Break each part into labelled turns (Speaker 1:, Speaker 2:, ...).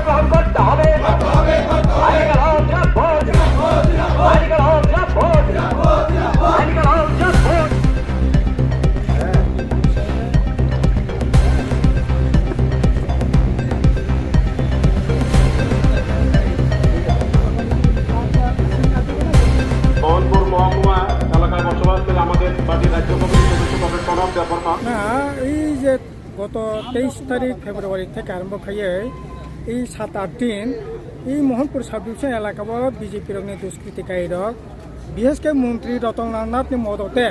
Speaker 1: গ্রহণ করতে হবে আইনিকাল ভোট আইনিকাল ভোট আইনিকাল ভোট।
Speaker 2: মোহনপুর মহকুমা এলাকায় বসবাসকারী আমাদের পার্টির রাজ্য কমিটির সদস্য কমরেড প্রণব দেববর্মা।
Speaker 3: না এই যে গত 23 তারিখ ফেব্রুয়ারি থেকে আরম্ভ খাইয়ে এই 7-8 দিন এই মোহনপুর সাব ডিভিশন এলাকাও বিজেপির দুষ্কৃতিকারী বিশেষকৈ মন্ত্রী রতনলাল নাথনি মদতে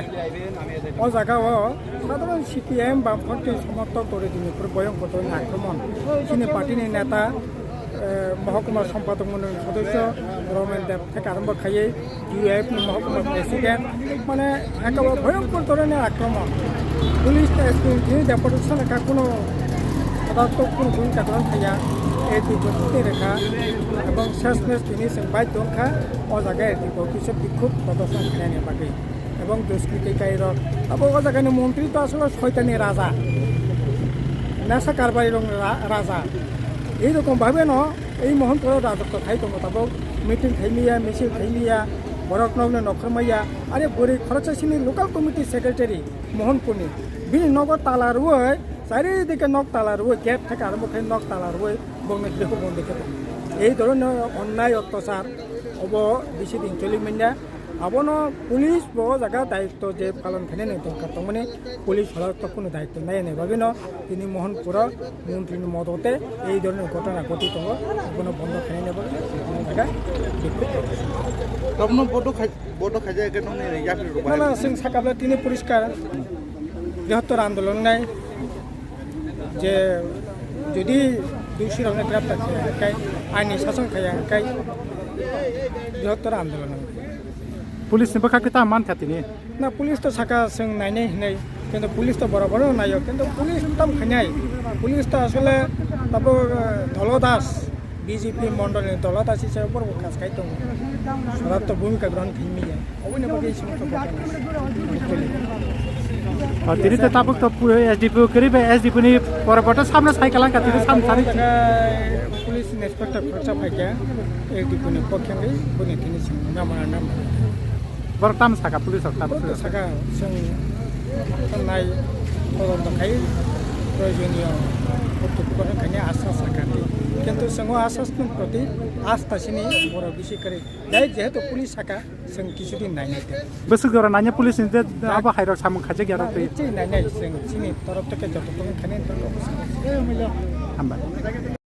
Speaker 3: ও জায়গাও সাধারণ সিপিএম বামফ্রন্টনি সমর্থক করে দিনপুর ভয়ঙ্কর আক্রমণ চিনি পার্টির নেতা মহকুমা সম্পাদক মন্ডলীর সদস্য রমেন দেব থেকে আরম্ভ খাইয়ে ইউএফ মহকুমা প্রেসিডেন্ট মানে একেবারে ভয়ঙ্কর ধরনের আক্রমণ পুলিশ ডেপুটেশন রেখা কোনো পদার্থক কোনো ভূমিকা গ্রহণ খাইয়া এই বিপত্তি রেখা এবং শেষমেশ তিনি বাধ্য খা ও জায়গায় কিছু বিক্ষোভ প্রদর্শন খাইনি বাকি এবং দুষ্কৃতিকারীর এবং ও জায়গায় মন্ত্রী তো আসলে শয়তানি রাজা নেশা কারবারির রাজা এইরকমভাবে এই মোহনপুরের রাজত্ব খাই দङ তারপর মিটিং খাইলিয়া মিছিল খাইলিয়া বরক নগ্ন নখরমাইয়া আরে বড়ি খরচাসিনি লোকাল কমিটি সেক্রেটারি মোহনপুরনি বিনি নগর তালা রুই চারিদিকে নখ তালা রুই গেট থেকে আরম্ভ খাই নখ তালা রুই বংনে দেখো বন্ধ দেখে এই ধরনের অন্যায় অত্যাচার অব বেশি দিন চলিমিনা আবনো পুলিশ বহু জায়গা দায়িত্ব যে পালন খানে নেই দরকার তো মানে পুলিশ হওয়ার তো কোনো দায়িত্ব নাই নেভাবি তিনি মোহনপুর মন্ত্রীর মদতে এই ধরনের ঘটনা ঘটিত কোনো বন্ধ খাই নেব কোনো জায়গায় সাকাবলা তিনি পরিষ্কার বৃহত্তর আন্দোলন নাই যে যদি দোষী রঙে গ্রেপ্তার খাই আইনি শাসন খাই বৃহত্তর আন্দোলন
Speaker 4: পুলিশ নিবখাকিতা মান থাতিনি
Speaker 3: না পুলিশ তো সাকা जों নাইনে হিনাই কিন্তু পুলিশ তো বরাবর নাইও কিন্তু পুলিশ তাম খাইনাই পুলিশ তো আসলে তারপর দলদাস বিজেপি মন্ডলের দলদাস হিসেবে বড় কাজ খাই দङ সরাত ভূমিকা গ্রহণ খাইমি যায় অবশ্যই বাকি সমস্ত
Speaker 4: তিনি তো তাবক তো এসডিপি করিবে এসডিপি নি পরবর্তী সামনে সাইকেলান কাতি সামনে সারি
Speaker 3: পুলিশ ইন্সপেক্টর খরচা ফাইকা এসডিপি নি পক্ষে বনি তিনি নাম
Speaker 4: বরতাম সাকা পুলিশ হক্তা
Speaker 3: সাকা जों নাই তদন্ত খাই প্রয়োজনীয় কর্তৃপক্ষের খাইনি আশ্বাস রাখি কিন্তু जों আশ্বাসनि প্রতি আস্থাসিনি বড় বেশি করে যাই যেহেতু পুলিশ সাকা जों কিছুদিন নাইনাই
Speaker 4: বসুক ধরা নাইনে পুলিশ নিতে আবা হাইরক সামু খাজে গিয়া রতে
Speaker 3: নাইনাই जों চিনি তরফ থেকে যতক্ষণ খাইনি ততক্ষণ হামবা